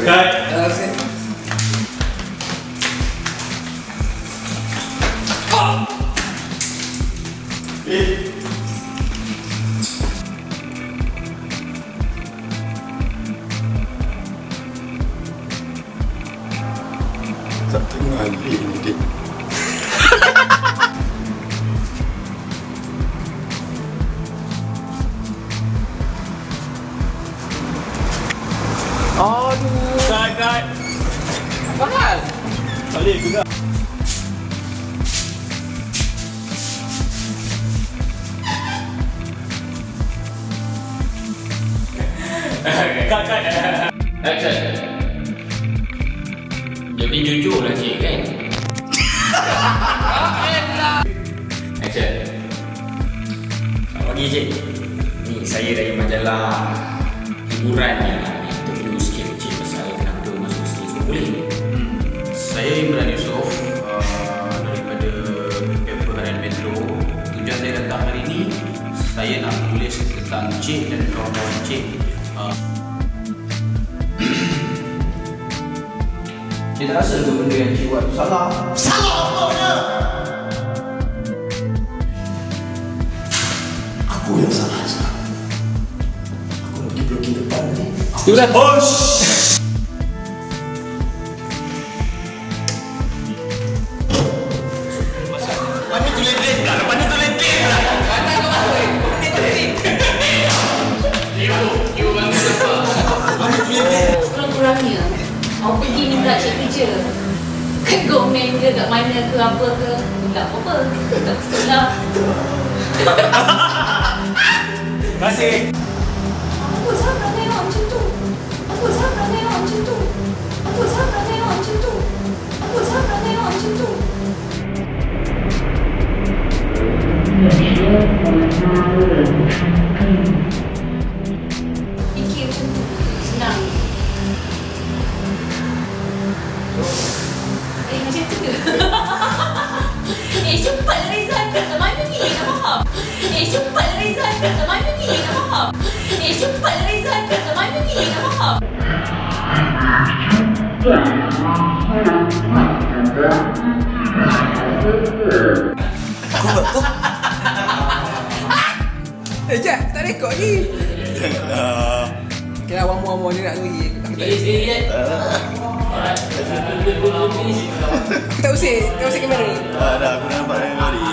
Tak tengah ni dik. Aduh. Kat. Apa hal? Balik juga. Kat. Action. Jadi jujur lah cik kan? Action. Selamat pagi cik. Ni saya dari majalah hiburan yang interview sikit cik pasal kenapa masuk sini semua boleh. Saya Imran Yusof daripada paper Harian Metro. Tujuan saya datang hari ini, saya nak tulis tentang cik dan kawan-kawan cik. Cik tak rasa ke benda yang cik buat tu salah? Salah apanya? Aku yang salah sekarang. Aku nak pergi blocking depan ni. Sudah. Kurang-kurangnya awak pergi minta cek kerja ke government ke kat mana ke apa ke, tak apa-apa, tak sekolah. Terima kasih. Apa sahaja nak tengok macam tu? Apa sahaja nak tengok macam tu? Apa sahaja nak tengok macam tu? Apa sahaja nak tengok macam tu? Fikir macam tu, senang. Macam tu ke? Cepat Rizal, kat mana ni nak faham? Cepat Rizal, kat mana ni nak faham? Cepat Rizal, kat mana ni nak faham? Jap, tak rekod ni. Okay lah, one more ni nak lagi. Kita usik kamera ni. Dah, aku nampak yang tadi.